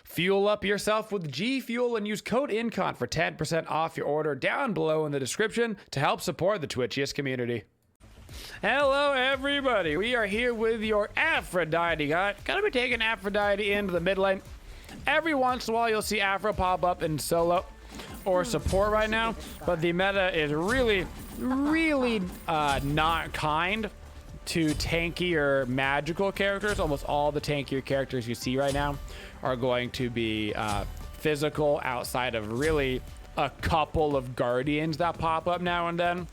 Fuel up yourself with G Fuel and use code Incon for 10% off your order down below in the description to help support the Twitchiest community. Hello everybody, we are here with your Aphrodite guide. Gonna be taking Aphrodite into the mid lane. Every once in a while you'll see APHRO pop up in solo or support right now, but the meta is really not kind to tanky or magical characters. Almost all the tankier characters you see right now are going to be physical, outside of really a couple of guardians that pop up now and then.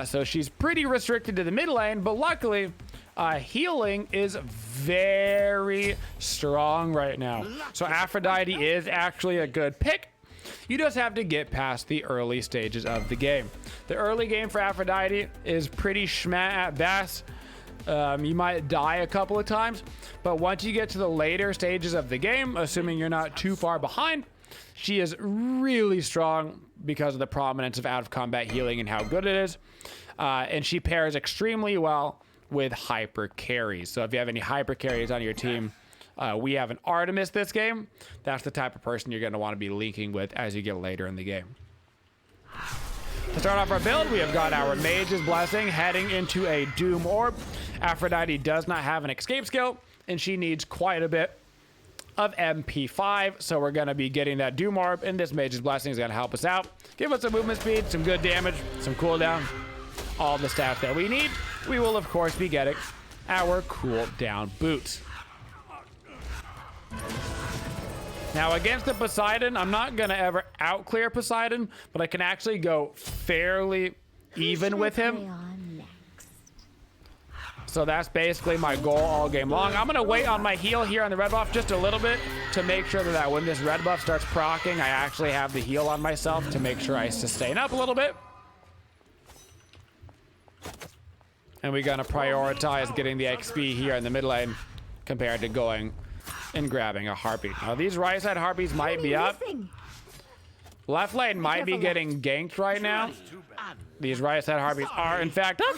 So she's pretty restricted to the mid lane, but luckily healing is very strong right now. So Aphrodite is actually a good pick. You just have to get past the early stages of the game. The early game for Aphrodite is pretty schmeh at best. You might die a couple of times, but once you get to the later stages of the game, assuming you're not too far behind, she is really strong because of the prominence of out of combat healing and how good it is. And she pairs extremely well with hyper carries. So if you have any hyper carries on your team, we have an Artemis this game. That's the type of person you're going to want to be linking with as you get later in the game. To start off our build, we have got our Mage's Blessing heading into a Doom Orb. Aphrodite does not have an escape skill, and she needs quite a bit of MP5, so we're going to be getting that Doom Orb, and this Mage's Blessing is going to help us out. Give us some movement speed, some good damage, some cooldown, all the stats that we need. We will, of course, be getting our cooldown boots. Now against the Poseidon, I'm not gonna ever outclear Poseidon, but I can actually go fairly even with him. So that's basically my goal all game long. I'm gonna wait on my heal here on the red buff just a little bit to make sure that when this red buff starts proccing, I actually have the heal on myself to make sure I sustain up a little bit. And we're gonna prioritize getting the XP here in the mid lane compared to going and grabbing a harpy. Now these right side harpies might be up. Left lane might be getting ganked right now. These right side harpies are in fact up.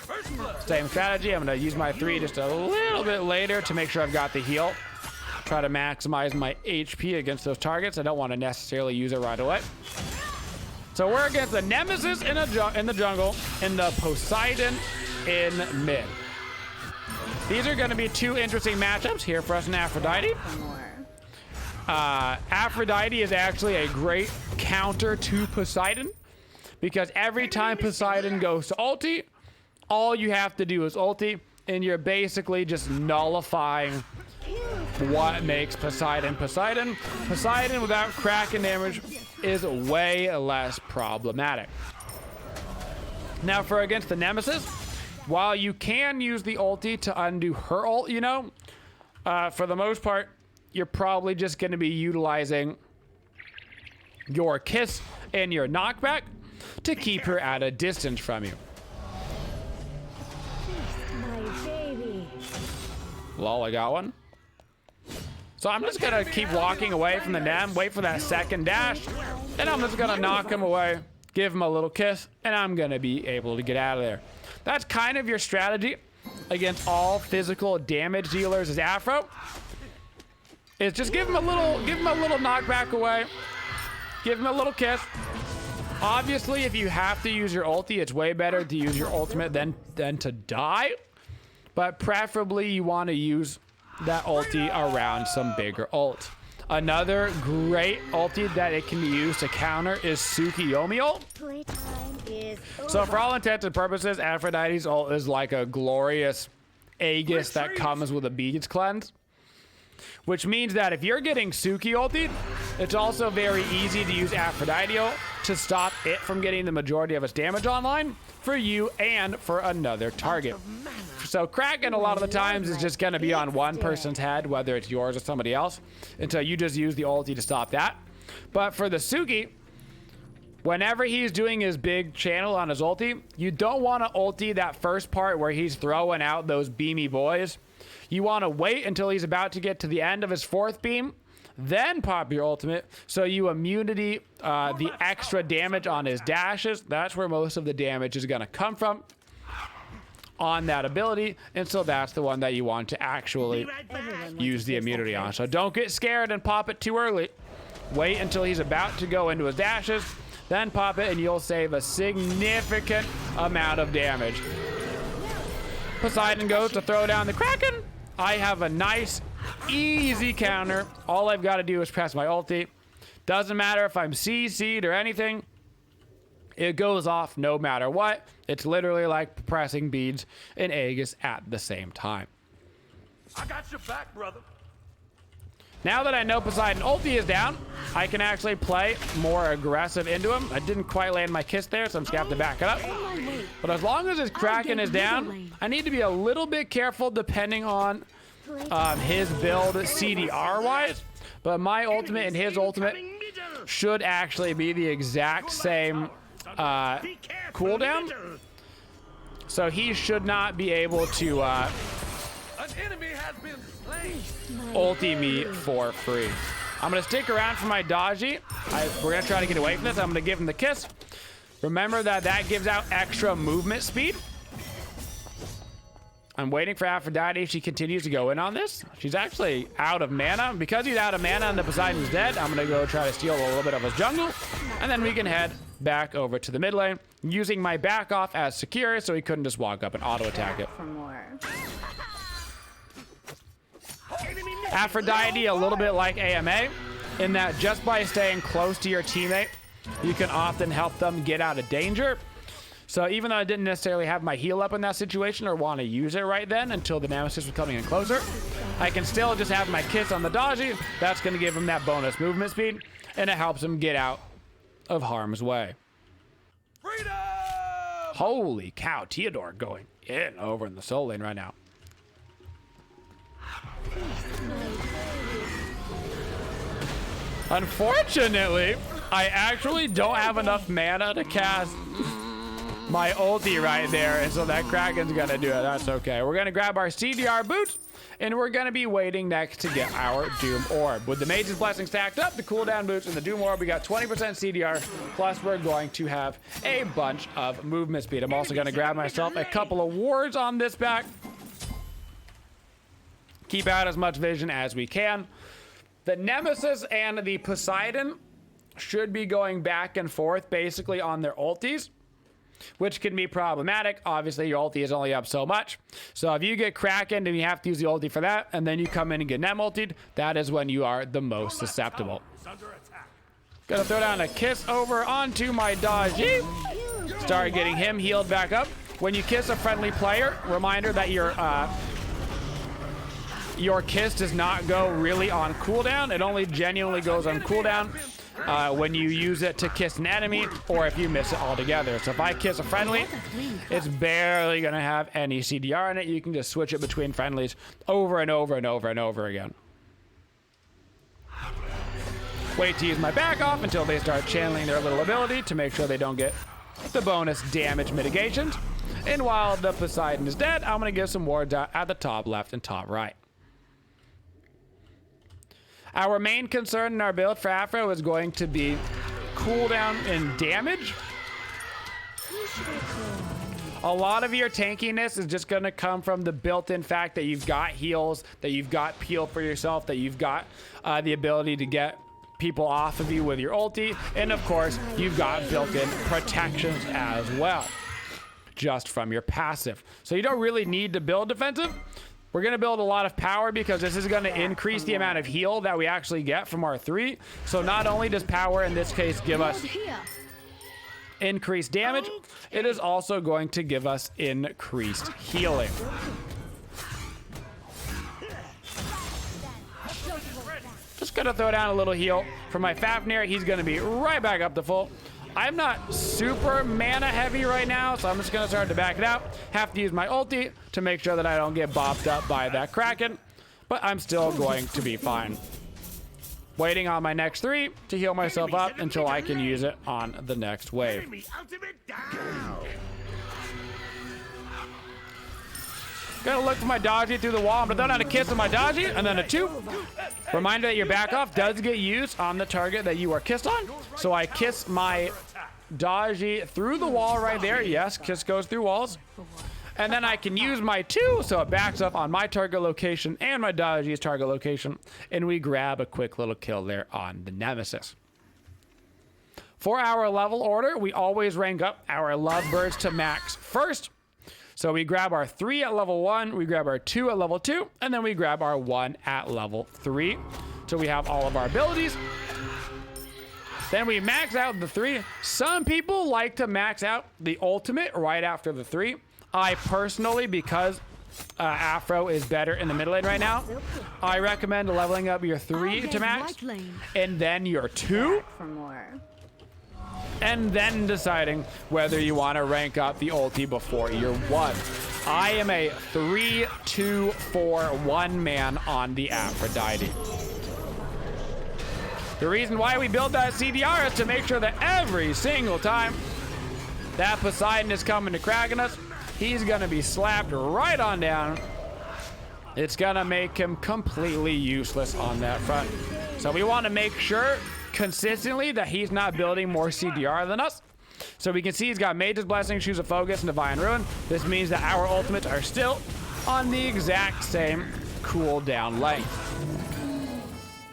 Same strategy. I'm gonna use my 3 just a little bit later to make sure I've got the heal. Try to maximize my HP against those targets. I don't want to necessarily use it right away. So we're against the Nemesis in the jungle and the Poseidon in mid. These are going to be two interesting matchups here for us in Aphrodite. Aphrodite is actually a great counter to Poseidon because every time Poseidon goes to ulti, all you have to do is ulti, and you're basically just nullifying what makes Poseidon Poseidon. Poseidon without Kraken damage is way less problematic. Now for against the Nemesis, while you can use the ulti to undo her ult, you know, for the most part, you're probably just going to be utilizing your kiss and your knockback to keep her at a distance from you. My baby. Lol, I got one. So I'm just going to keep walking away from the Nem, wait for that second dash, and I'm just going to knock him away, give him a little kiss, and I'm going to be able to get out of there. That's kind of your strategy against all physical damage dealers as APHRO. Is just give him a little knockback away. Give him a little kiss. Obviously, if you have to use your ulti, it's way better to use your ultimate than to die. But preferably you want to use that ulti around some bigger ult. Another great ulti that it can be used to counter is Tsukiyomi ult. So for all intents and purposes, Aphrodite's ult is like a glorious Aegis that comes with a Beads Cleanse. Which means that if you're getting Suki ulted, it's also very easy to use Aphrodite ult to stop it from getting the majority of its damage online for you and for another target. So Kraken a lot of the times is just going to be on one person's head, whether it's yours or somebody else, until you just use the ulti to stop that. But for the Suki, whenever he's doing his big channel on his ulti, you don't want to ulti that first part where he's throwing out those beamy boys. You want to wait until he's about to get to the end of his fourth beam, then pop your ultimate, so you immunity the extra damage on his dashes. That's where most of the damage is going to come from. on that ability, and so that's the one that you want to actually use the immunity on. So don't get scared and pop it too early. Wait until he's about to go into his dashes, then pop it, and you'll save a significant amount of damage. Poseidon goes to throw down the Kraken. I have a nice, easy counter. All I've got to do is press my ulti. Doesn't matter if I'm CC'd or anything. It goes off no matter what. It's literally like pressing beads and Aegis at the same time. I got your back, brother. Now that I know Poseidon ulti is down, I can actually play more aggressive into him. I didn't quite land my kiss there, so I'm just gonna have to back it up. But as long as his Kraken is down, I need to be a little bit careful depending on his build CDR-wise. But my ultimate and his ultimate should actually be the exact same cooldown. So he should not be able to An enemy has been slain. ulti me for free. I'm gonna stick around for my Daji. We're gonna try to get away from this. I'm gonna give him the kiss. Remember that gives out extra movement speed. I'm waiting for Aphrodite if she continues to go in on this. She's actually out of mana. Because he's out of mana and the Poseidon's dead, I'm gonna go try to steal a little bit of his jungle, and then we can head back over to the mid lane, using my back off as secure so he couldn't just walk up and auto attack it. For more. Aphrodite, a little bit like AMA, in that just by staying close to your teammate, you can often help them get out of danger. So even though I didn't necessarily have my heal up in that situation or want to use it right then until the Nemesis was coming in closer, I can still just have my kiss on the Daji. That's going to give him that bonus movement speed, and it helps him get out of harm's way. Freedom! Holy cow, Theodore going in over in the soul lane right now. Unfortunately, I actually don't have enough mana to cast my ulti right there, and so that Kraken's gonna do it. That's okay. We're gonna grab our CDR boots, and we're gonna be waiting next to get our Doom Orb. With the Mage's Blessing stacked up, the cooldown boots, and the Doom Orb, we got 20% CDR, plus we're going to have a bunch of movement speed. I'm also gonna grab myself a couple of wards on this back. Keep out as much vision as we can. The Nemesis and the Poseidon should be going back and forth basically on their ultis, which can be problematic. Obviously, your ulti is only up so much. So if you get Kraken and you have to use the ulti for that, and then you come in and get Nem ultied, that is when you are the most susceptible. Gonna throw down a kiss over onto my Daji. Start getting him healed back up. When you kiss a friendly player, reminder that your kiss does not go really on cooldown. It only genuinely goes on cooldown when you use it to kiss an enemy or if you miss it altogether. So if I kiss a friendly, it's barely going to have any CDR in it. You can just switch it between friendlies over and over and over and over again. Wait to use my back off until they start channeling their little ability to make sure they don't get the bonus damage mitigations. And while the Poseidon is dead, I'm going to give some wards out at the top left and top right. Our main concern in our build for APHRO is going to be cooldown and damage. A lot of your tankiness is just going to come from the built-in fact that you've got heals, that you've got peel for yourself, that you've got the ability to get people off of you with your ulti, and of course, you've got built-in protections as well, just from your passive. So you don't really need to build defensive. We're going to build a lot of power because this is going to increase the amount of heal that we actually get from our 3. So not only does power in this case give us increased damage, it is also going to give us increased healing. Just going to throw down a little heal for my Fafnir. He's going to be right back up to full. I'm not super mana heavy right now, so I'm just going to start to back it out. Have to use my ulti to make sure that I don't get bopped up by that Kraken, but I'm still going to be fine. Waiting on my next 3 to heal myself up until I can use it on the next wave. Gonna look for my Daji through the wall. I'm gonna throw down a kiss on my Daji, and then a 2. Reminder that your back off does get used on the target that you are kissed on. So I kiss my Daji through the wall right there. Yes, kiss goes through walls. And then I can use my 2, so it backs up on my target location and my Daji's target location. And we grab a quick little kill there on the Nemesis. For our level order, we always rank up our lovebirds to max first. So we grab our 3 at level 1, we grab our 2 at level 2, and then we grab our 1 at level 3. So we have all of our abilities. Then we max out the 3. Some people like to max out the ultimate right after the 3. I personally, because APHRO is better in the mid lane right now, I recommend leveling up your 3 to max, and then your 2, For more. and then deciding whether you want to rank up the ulti before your 1. I am a 3-2-4-1 man on the Aphrodite. The reason why we build that CDR is to make sure that every single time that Poseidon is coming to cracking us, he's gonna be slapped right on down. It's gonna make him completely useless on that front. So we want to make sure consistently that he's not building more CDR than us. So we can see he's got Mage's Blessing, Shoes of Focus, and Divine Ruin. This means that our ultimates are still on the exact same cooldown length.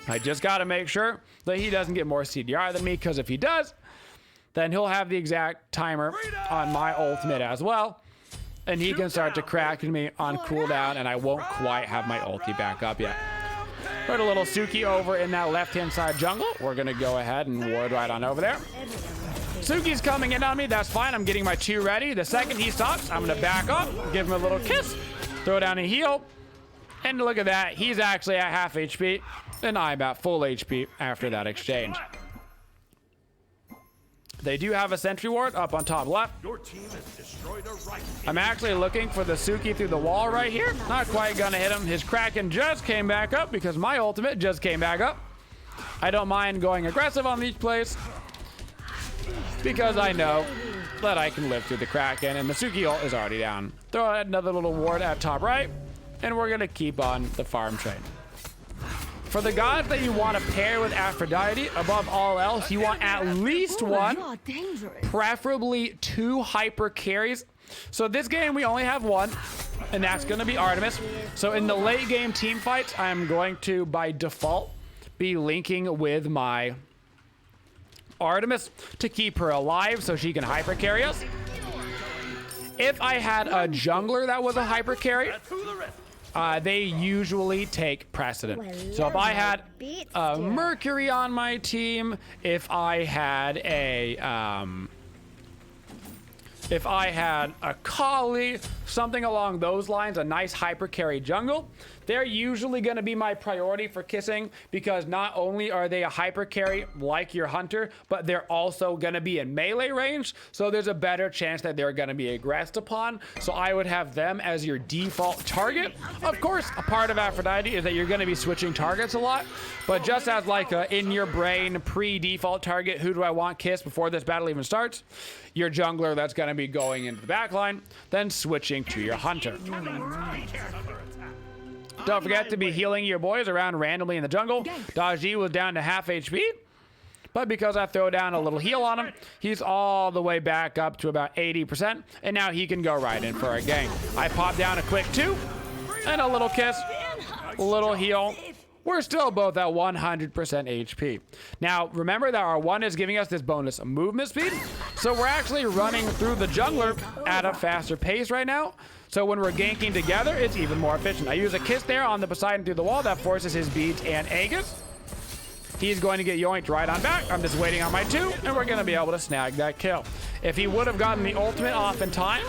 I just gotta make sure that he doesn't get more CDR than me, because if he does, then he'll have the exact timer on my ultimate as well, and he can start to crack me on cooldown, and I won't quite have my ulti back up yet. Put a little Suki over in that left-hand side jungle. We're gonna go ahead and ward right on over there. Suki's coming in on me, that's fine. I'm getting my 2 ready. The second he stops, I'm gonna back up, give him a little kiss, throw down a heal, and look at that, he's actually at half HP, and I'm at full HP after that exchange. They do have a sentry ward up on top left. Your team has destroyed a right. I'm actually looking for the Suki through the wall right here. Not quite gonna hit him. His Kraken just came back up because my ultimate just came back up. I don't mind going aggressive on these plays because I know that I can live through the Kraken, and the Suki ult is already down. Throw another little ward at top right, and we're gonna keep on the farm train. For the gods that you want to pair with Aphrodite, above all else, you want at least 1, preferably 2 hyper carries. So this game we only have 1, and that's going to be Artemis. So in the late game team fights, I'm going to, by default, be linking with my Artemis to keep her alive so she can hyper carry us. If I had a jungler that was a hyper carry, they usually take precedent. So if I had Mercury on my team, if I had a Kali, something along those lines, a nice hyper carry jungle, they're usually going to be my priority for kissing, because not only are they a hyper carry like your hunter, but they're also going to be in melee range, so there's a better chance that they're going to be aggressed upon. So I would have them as your default target. Of course, a part of Aphrodite is that you're going to be switching targets a lot, but just as like a in your brain pre-default target, who do I want kiss before this battle even starts? Your jungler that's going to be going into the backline, then switching to your hunter. Don't forget to be healing your boys around randomly in the jungle. Daji was down to half HP, but because I throw down a little heal on him, he's all the way back up to about 80%, and now he can go right in for a gank. I pop down a quick 2, and a little kiss, a little heal. We're still both at 100% HP. Now, remember that our 1 is giving us this bonus movement speed, so we're actually running through the jungler at a faster pace right now. So when we're ganking together, it's even more efficient. I use a kiss there on the Poseidon through the wall that forces his beads and Aegis. He's going to get yoinked right on back. I'm just waiting on my 2, and we're going to be able to snag that kill. If he would have gotten the ultimate off in time,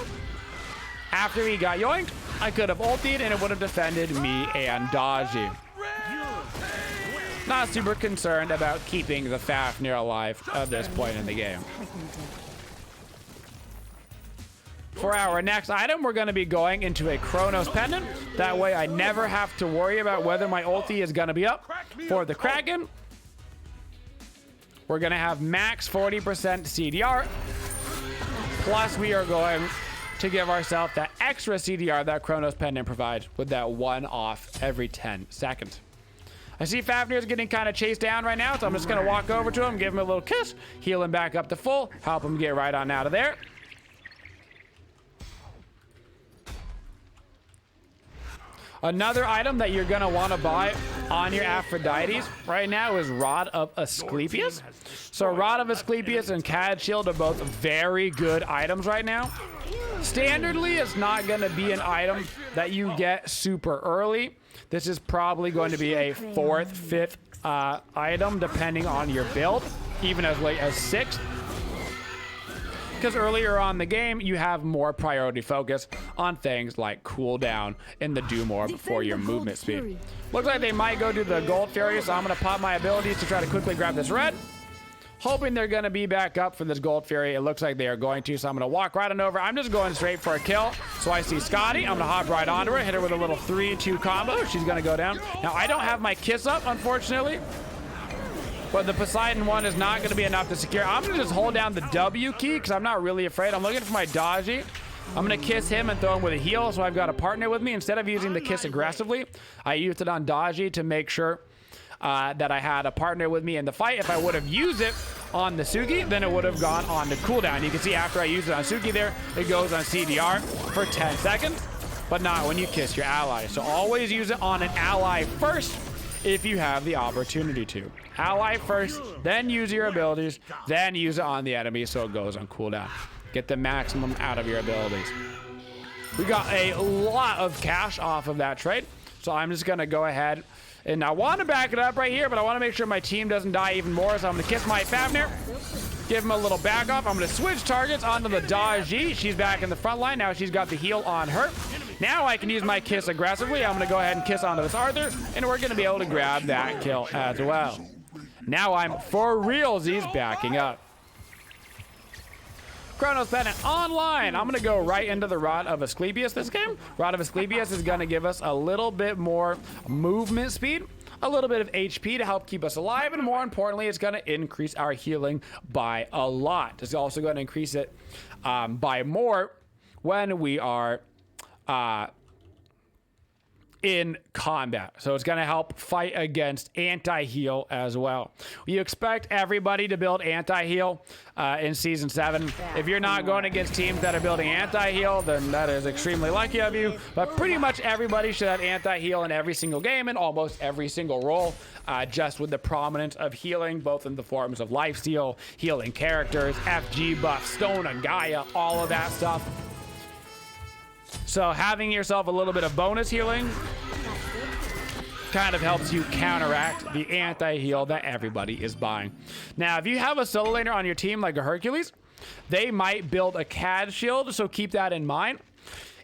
after he got yoinked, I could have ultied, and it would have defended me and Daji. Not super concerned about keeping the Fafnir alive at this point in the game. For our next item, we're going to be going into a Chronos Pendant. That way I never have to worry about whether my ulti is going to be up. For the Kraken, we're going to have max 40% CDR. Plus, we are going to give ourselves that extra CDR that Chronos Pendant provides with that 1 off every 10 seconds. I see Fafnir's getting kind of chased down right now, so I'm just going to walk over to him, give him a little kiss, heal him back up to full, help him get right on out of there. Another item that you're gonna want to buy on your Aphrodites right now is Rod of Asclepius. So Rod of Asclepius and Cad Shield are both very good items right now. Standardly, it's not gonna be an item that you get super early. This is probably going to be a 4th, 5th item depending on your build, even as late as 6th. Because earlier on in the game, you have more priority focus on things like cooldown and the do more before your movement speed. Looks like they might go to the Gold Fury, so I'm going to pop my abilities to try to quickly grab this red. Hoping they're going to be back up for this Gold Fury. It looks like they are going to, so I'm going to walk right on over. I'm just going straight for a kill. So I see Scotty. I'm going to hop right onto her, hit her with a little 3-2 combo. She's going to go down. Now, I don't have my kiss up, unfortunately. But the Poseidon one is not going to be enough to secure. I'm going to just hold down the W key because I'm not really afraid. I'm looking for my dodgy. I'm going to kiss him and throw him with a heal, so I've got a partner with me. Instead of using the kiss aggressively, I used it on dodgy to make sure that I had a partner with me in the fight. If I would have used it on the Sugi, then it would have gone on the cooldown. You can see after I use it on Sugi there, it goes on CDR for 10 seconds, but not when you kiss your ally. So always use it on an ally first if you have the opportunity to. Ally first, then use your abilities, then use it on the enemy so it goes on cooldown. Get the maximum out of your abilities. We got a lot of cash off of that trade, so I'm just gonna go ahead and I want to back it up right here, but I want to make sure my team doesn't die even more, so I'm gonna kiss my Fafnir, give him a little back off. I'm gonna switch targets onto the Daji. She's back in the front line. Now she's got the heal on her. Now I can use my kiss aggressively. I'm gonna go ahead and kiss onto this Arthur, and we're gonna be able to grab that kill as well. Now I'm for realsies backing up. Chronos Pendant online. I'm gonna go right into the Rod of Asclepius this game. Rod of Asclepius is gonna give us a little bit more movement speed, a little bit of HP to help keep us alive, and more importantly, it's gonna increase our healing by a lot. It's also gonna increase it by more when we are in combat. So it's going to help fight against anti-heal as well. You expect everybody to build anti-heal in Season 7. If you're not going against teams that are building anti-heal, then that is extremely lucky of you. But pretty much everybody should have anti-heal in every single game and almost every single role, just with the prominence of healing, both in the forms of lifesteal, healing characters, FG buff, Stone and Gaia, all of that stuff. So having yourself a little bit of bonus healing kind of helps you counteract the anti-heal that everybody is buying. Now, if you have a solo laner on your team like a Hercules, they might build a CAD shield, so keep that in mind.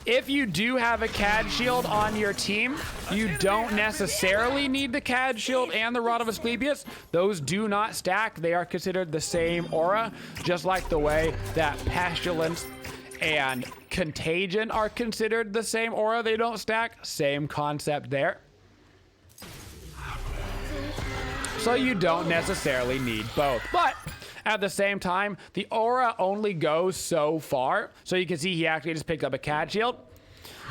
If you do have a CAD shield on your team, you don't necessarily need the CAD shield and the Rod of Asclepius. Those do not stack. They are considered the same aura, just like the way that Pestilence and Contagion are considered the same aura. They don't stack. Same concept there. So you don't necessarily need both. But at the same time, the aura only goes so far. So you can see he actually just picked up a CAD shield.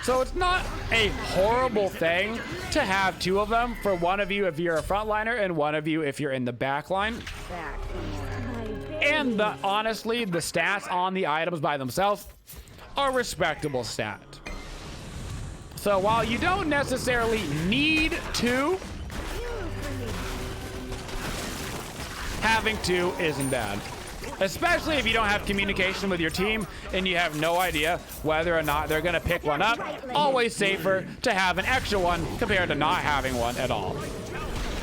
So it's not a horrible thing to have two of them, for one of you if you're a frontliner and one of you if you're in the back line. And honestly, the stats on the items by themselves are respectable stat. So while you don't necessarily need two, having two isn't bad. Especially if you don't have communication with your team and you have no idea whether or not they're gonna pick one up. Always safer to have an extra one compared to not having one at all.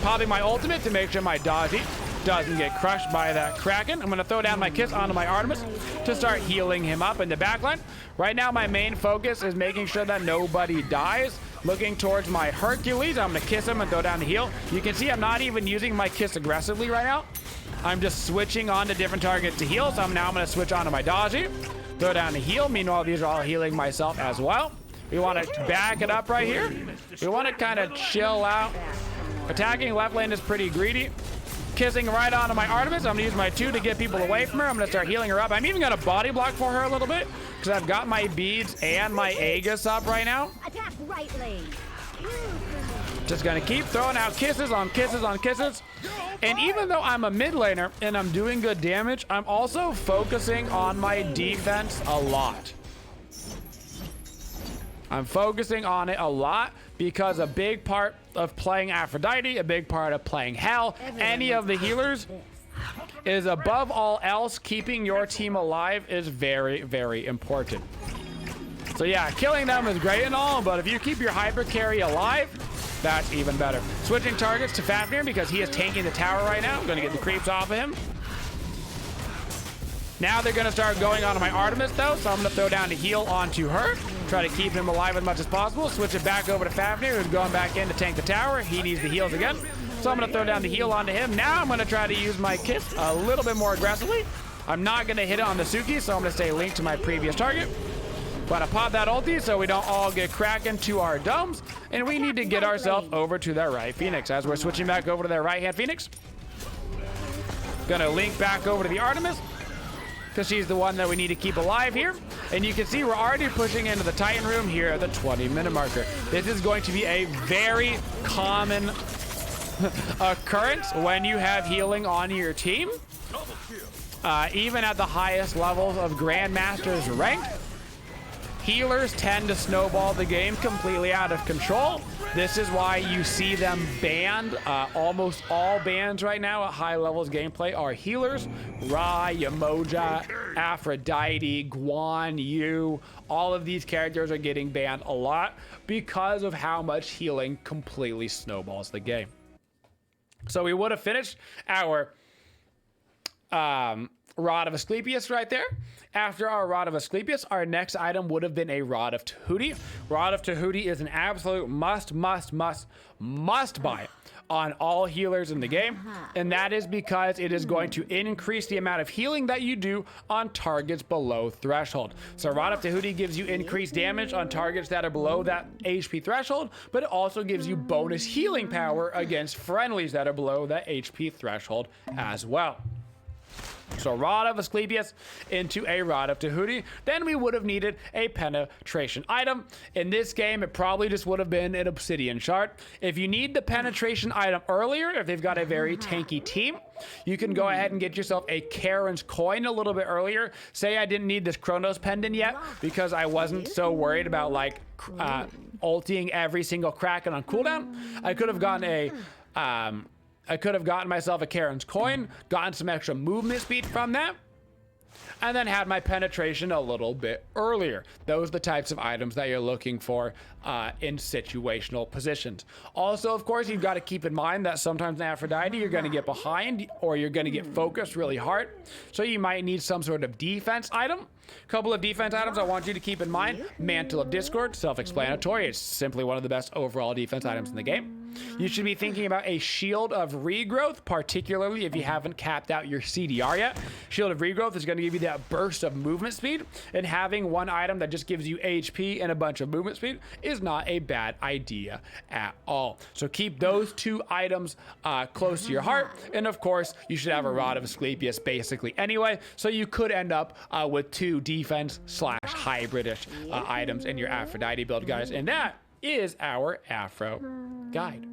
Popping my ultimate to make sure my dodgy doesn't get crushed by that Kraken. I'm gonna throw down my kiss onto my Artemis to start healing him up in the backline. Right now, my main focus is making sure that nobody dies. Looking towards my Hercules, I'm gonna kiss him and throw down the heal. You can see I'm not even using my kiss aggressively right now. I'm just switching on to different targets to heal. So now I'm gonna switch on to my Dodgy, throw down the heal. Meanwhile, these are all healing myself as well. We wanna back it up right here. We wanna kind of chill out. Attacking left lane is pretty greedy. Kissing right onto my Artemis. I'm gonna use my 2 to get people away from her. I'm gonna start healing her up. I'm even gonna body block for her a little bit because I've got my beads and my Aegis up right now. Attack right lane. Just gonna keep throwing out kisses on kisses on kisses. And even though I'm a mid laner and I'm doing good damage, I'm also focusing on my defense a lot. I'm focusing on it a lot because a big part of playing Aphrodite, a big part of playing Hell, any of the healers, is above all else, keeping your team alive is very, very important. So yeah, killing them is great and all, but if you keep your hyper carry alive, that's even better. Switching targets to Fafnir because he is tanking the tower right now. I'm gonna get the creeps off of him. Now they're gonna start going onto my Artemis though, so I'm gonna throw down a heal onto her. Try to keep him alive as much as possible. Switch it back over to Fafnir, who's going back in to tank the tower. He needs the heals again. So I'm gonna throw down the heal onto him. Now I'm gonna try to use my kiss a little bit more aggressively. I'm not gonna hit it on the Suki, so I'm gonna stay linked to my previous target. But I pop that ulti so we don't all get cracking to our domes. And we need to get ourselves over to their right Phoenix. As we're switching back over to their right hand Phoenix. Gonna link back over to the Artemis, because she's the one that we need to keep alive here. And you can see we're already pushing into the Titan room here at the 20-minute marker. This is going to be a very common occurrence when you have healing on your team. Even at the highest levels of Grandmaster's rank, healers tend to snowball the game completely out of control. This is why you see them banned. Almost all bans right now at high levels gameplay are healers. Ra, Yamoja, Aphrodite, Guan Yu. All of these characters are getting banned a lot because of how much healing completely snowballs the game. So we would have finished our Rod of Asclepius right there. After our Rod of Asclepius, our next item would have been a Rod of Tahuti. Rod of Tahuti is an absolute must buy on all healers in the game, and that is because it is going to increase the amount of healing that you do on targets below threshold. So Rod of Tahuti gives you increased damage on targets that are below that HP threshold, but it also gives you bonus healing power against friendlies that are below that HP threshold as well. So Rod of Asclepius into a Rod of Tahuti. Then we would have needed a penetration item. In this game, it probably just would have been an obsidian shard. If you need the penetration item earlier, if they've got a very tanky team, you can go ahead and get yourself a Karen's coin a little bit earlier. Say I didn't need this Chronos Pendant yet because I wasn't so worried about like ulting every single Kraken on cooldown. I could have gotten a I could have gotten myself a Karen's coin, gotten some extra movement speed from that, and then had my penetration a little bit earlier. Those are the types of items that you're looking for in situational positions. Also, of course, you've got to keep in mind that sometimes in Aphrodite, you're going to get behind or you're going to get focused really hard. So you might need some sort of defense item. A couple of defense items I want you to keep in mind. Mantle of Discord, self-explanatory. It's simply one of the best overall defense items in the game. You should be thinking about a Shield of Regrowth, particularly if you haven't capped out your CDR yet. Shield of Regrowth is going to give you that burst of movement speed, and having one item that just gives you HP and a bunch of movement speed is not a bad idea at all. So keep those two items close to your heart, and of course, you should have a Rod of Asclepius basically anyway, so you could end up with two defense / hybridish items in your Aphrodite build, guys, and that is our APHRO guide.